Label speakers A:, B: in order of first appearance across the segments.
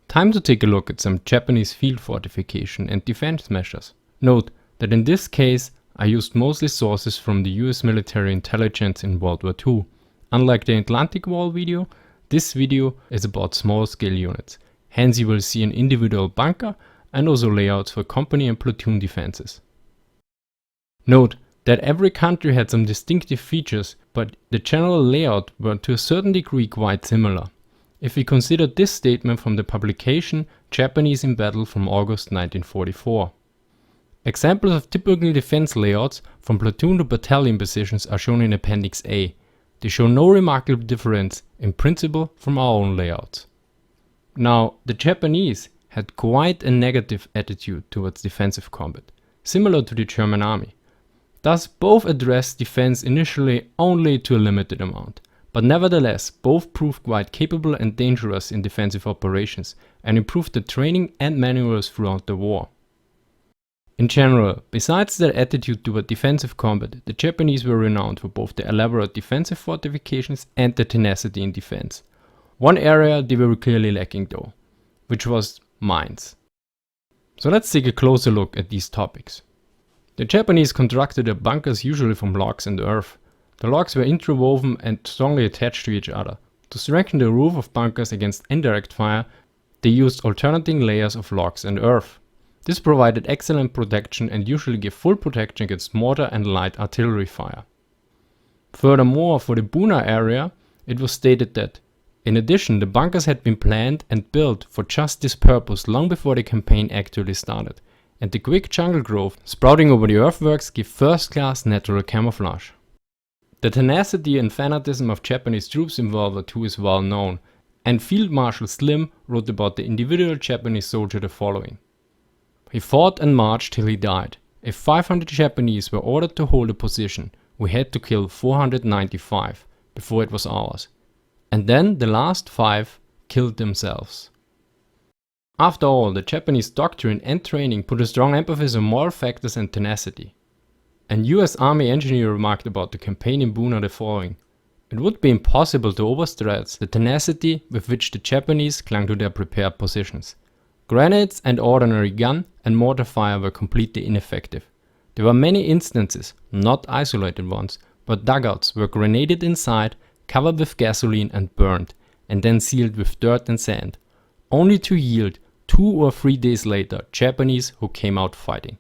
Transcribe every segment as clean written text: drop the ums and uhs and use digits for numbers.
A: Time to take a look at some Japanese field fortification and defense measures. Note that in this case I used mostly sources from the US military intelligence in World War II. Unlike the Atlantic Wall video, this video is about small scale units. Hence you will see an individual bunker and also layouts for company and platoon defenses. Note that every country had some distinctive features, but the general layout were to a certain degree quite similar. If we consider this statement from the publication Japanese in Battle from August 1944. Examples of typical defense layouts from platoon to battalion positions are shown in Appendix A. They show no remarkable difference in principle from our own layouts. Now, the Japanese had quite a negative attitude towards defensive combat, similar to the German army. Thus, both addressed defense initially only to a limited amount, but nevertheless both proved quite capable and dangerous in defensive operations and improved the training and manuals throughout the war. In general, besides their attitude toward defensive combat, the Japanese were renowned for both the elaborate defensive fortifications and the tenacity in defense. One area they were clearly lacking though, which was mines. So let's take a closer look at these topics. The Japanese constructed their bunkers usually from logs and earth. The logs were interwoven and strongly attached to each other. To strengthen the roof of bunkers against indirect fire, they used alternating layers of logs and earth. This provided excellent protection and usually gave full protection against mortar and light artillery fire. Furthermore, for the Buna area, it was stated that, in addition, the bunkers had been planned and built for just this purpose long before the campaign actually started, and the quick jungle growth sprouting over the earthworks gave first-class natural camouflage. The tenacity and fanatism of Japanese troops in World War II is well known, and Field Marshal Slim wrote about the individual Japanese soldier the following. He fought and marched till he died. If 500 Japanese were ordered to hold a position, we had to kill 495 before it was ours. And then the last 5 killed themselves. After all, the Japanese doctrine and training put a strong emphasis on moral factors and tenacity. An US Army engineer remarked about the campaign in Buna the following. It would be impossible to overstress the tenacity with which the Japanese clung to their prepared positions. Grenades and ordinary gun and mortar fire were completely ineffective. There were many instances, not isolated ones, where dugouts were grenaded inside, covered with gasoline and burned, and then sealed with dirt and sand, only to yield 2 or 3 days later Japanese who came out fighting.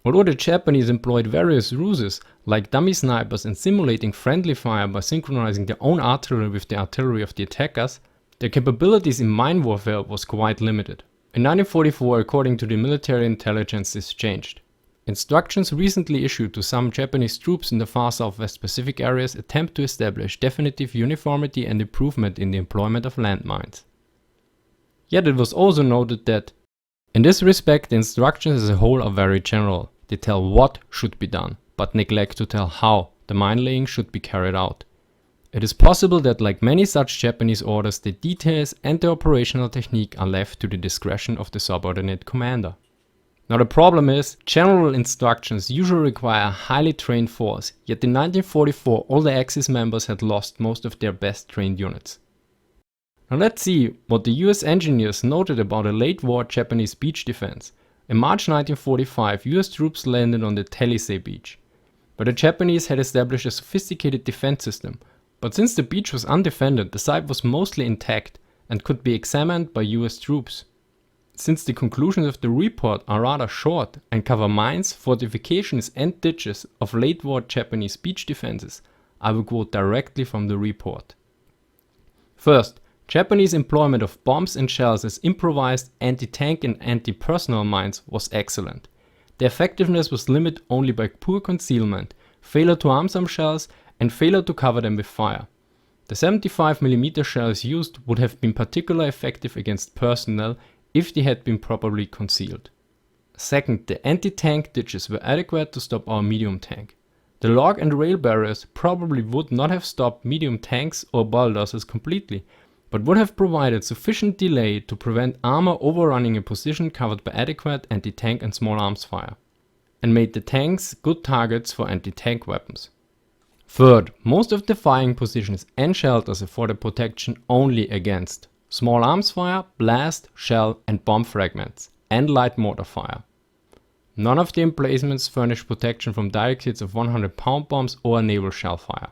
A: Although the Japanese employed various ruses like dummy snipers and simulating friendly fire by synchronizing their own artillery with the artillery of the attackers, their capabilities in mine warfare was quite limited. In 1944, according to the military intelligence, this changed. Instructions recently issued to some Japanese troops in the far southwest Pacific areas attempt to establish definitive uniformity and improvement in the employment of landmines. Yet it was also noted that, in this respect, the instructions as a whole are very general. They tell what should be done, but neglect to tell how the mine laying should be carried out. It is possible that, like many such Japanese orders, the details and the operational technique are left to the discretion of the subordinate commander. Now the problem is, general instructions usually require a highly trained force, yet in 1944 all the Axis members had lost most of their best trained units. Now let's see what the US engineers noted about a late war Japanese beach defense. In March 1945, US troops landed on the Talisay beach, where the Japanese had established a sophisticated defense system, but since the beach was undefended, the site was mostly intact and could be examined by US troops. Since the conclusions of the report are rather short and cover mines, fortifications and ditches of late war Japanese beach defenses, I will quote directly from the report. First, Japanese employment of bombs and shells as improvised anti-tank and anti-personnel mines was excellent. Their effectiveness was limited only by poor concealment, failure to arm some shells, and failure to cover them with fire. The 75mm shells used would have been particularly effective against personnel if they had been properly concealed. Second, the anti-tank ditches were adequate to stop our medium tank. The log and rail barriers probably would not have stopped medium tanks or bulldozers completely, but would have provided sufficient delay to prevent armor overrunning a position covered by adequate anti-tank and small arms fire, and made the tanks good targets for anti-tank weapons. Third, most of the firing positions and shelters afforded protection only against small arms fire, blast, shell and bomb fragments, and light mortar fire. None of the emplacements furnish protection from direct hits of 100-pound bombs or naval shell fire.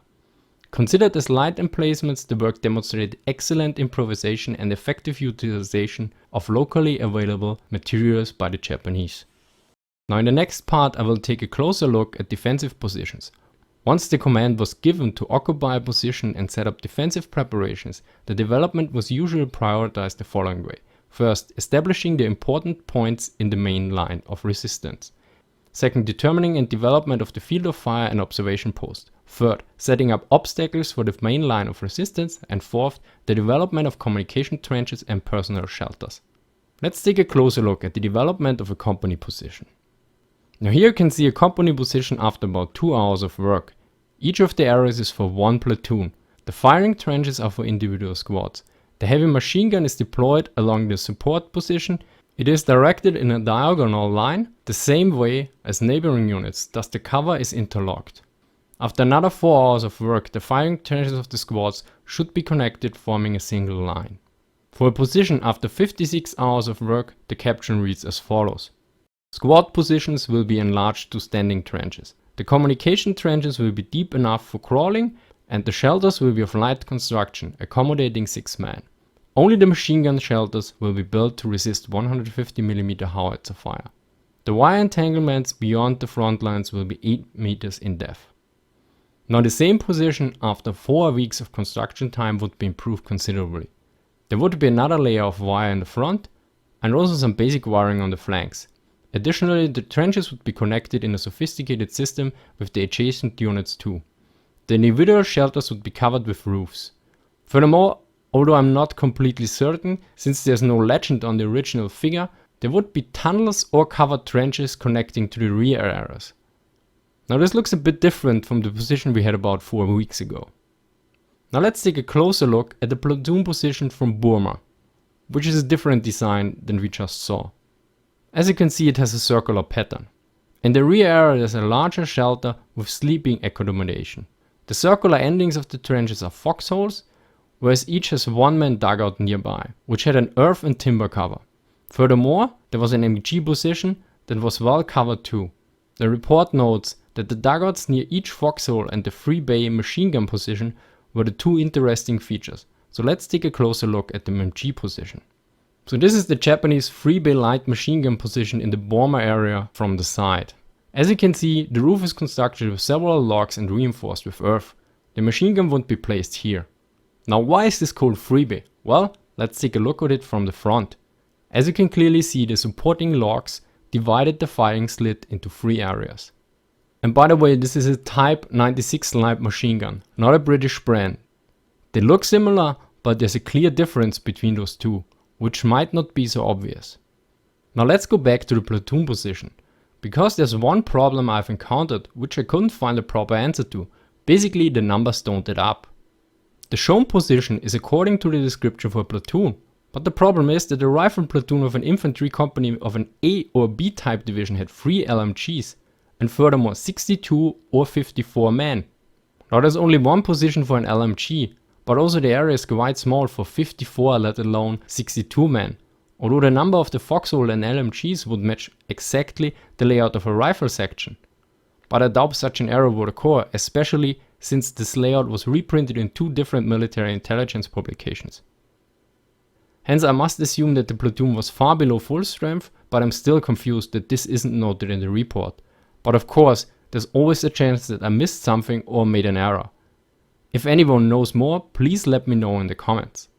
A: Considered as light emplacements, the work demonstrated excellent improvisation and effective utilization of locally available materials by the Japanese. Now in the next part I will take a closer look at defensive positions. Once the command was given to occupy a position and set up defensive preparations, the development was usually prioritized the following way. First, establishing the important points in the main line of resistance. Second, determining and development of the field of fire and observation post. Third, setting up obstacles for the main line of resistance. And fourth, the development of communication trenches and personnel shelters. Let's take a closer look at the development of a company position. Now here you can see a company position after about 2 hours of work. Each of the areas is for one platoon. The firing trenches are for individual squads. The heavy machine gun is deployed along the support position. It is directed in a diagonal line, the same way as neighboring units, thus the cover is interlocked. After another 4 hours of work, the firing trenches of the squads should be connected, forming a single line. For a position after 56 hours of work, the caption reads as follows. Squad positions will be enlarged to standing trenches. The communication trenches will be deep enough for crawling, and the shelters will be of light construction, accommodating 6 men. Only the machine gun shelters will be built to resist 150mm howitzer fire. The wire entanglements beyond the front lines will be 8 meters in depth. Now the same position after 4 weeks of construction time would be improved considerably. There would be another layer of wire in the front and also some basic wiring on the flanks. Additionally, the trenches would be connected in a sophisticated system with the adjacent units too. The individual shelters would be covered with roofs. Furthermore, although I'm not completely certain, since there's no legend on the original figure, there would be tunnels or covered trenches connecting to the rear areas. Now this looks a bit different from the position we had about 4 weeks ago. Now let's take a closer look at the platoon position from Burma, which is a different design than we just saw. As you can see, it has a circular pattern. In the rear area there's a larger shelter with sleeping accommodation. The circular endings of the trenches are foxholes, whereas each has one man dugout nearby, which had an earth and timber cover. Furthermore, there was an MG position that was well covered too. The report notes that the dugouts near each foxhole and the 3-bay machine gun position were the 2 interesting features. So let's take a closer look at the MG position. So this is the Japanese 3-bay light machine gun position in the Burma area from the side. As you can see, the roof is constructed with several logs and reinforced with earth. The machine gun would be placed here. Now why is this called 3-bay? Well, let's take a look at it from the front. As you can clearly see, the supporting logs divided the firing slit into 3 areas. And by the way, this is a Type 96 light machine gun, not a British brand. They look similar, but there's a clear difference between those two, which might not be so obvious. Now let's go back to the platoon position, because there's one problem I've encountered which I couldn't find a proper answer to. Basically, the numbers don't add up. The shown position is according to the description for a platoon, but the problem is that the rifle platoon of an infantry company of an A or B type division had 3 LMGs, and furthermore 62 or 54 men. Now there's only one position for an LMG, but also the area is quite small for 54 let alone 62 men, although the number of the foxhole and LMGs would match exactly the layout of a rifle section. But I doubt such an error would occur, especially since this layout was reprinted in 2 different military intelligence publications. Hence I must assume that the platoon was far below full strength, but I'm still confused that this isn't noted in the report. But of course, there's always a chance that I missed something or made an error. If anyone knows more, please let me know in the comments.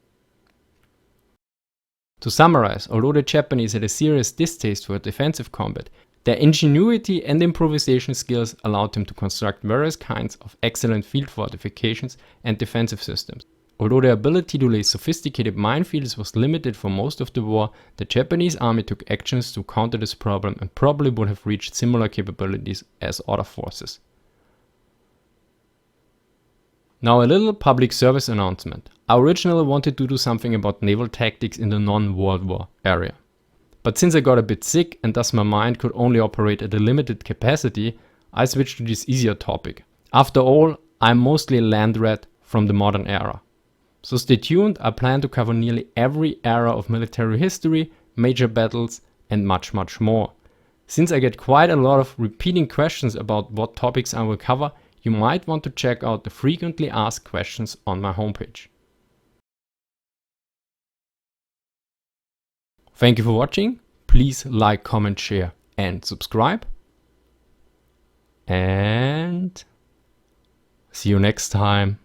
A: To summarize, although the Japanese had a serious distaste for defensive combat, their ingenuity and improvisation skills allowed them to construct various kinds of excellent field fortifications and defensive systems. Although their ability to lay sophisticated minefields was limited for most of the war, the Japanese army took actions to counter this problem and probably would have reached similar capabilities as other forces. Now a little public service announcement. I originally wanted to do something about naval tactics in the non-World War area. But since I got a bit sick and thus my mind could only operate at a limited capacity, I switched to this easier topic. After all, I'm mostly a land rat from the modern era. So stay tuned, I plan to cover nearly every era of military history, major battles, and much more. Since I get quite a lot of repeating questions about what topics I will cover, you might want to check out the frequently asked questions on my homepage. Thank you for watching. Please like, comment, share, and subscribe. And see you next time.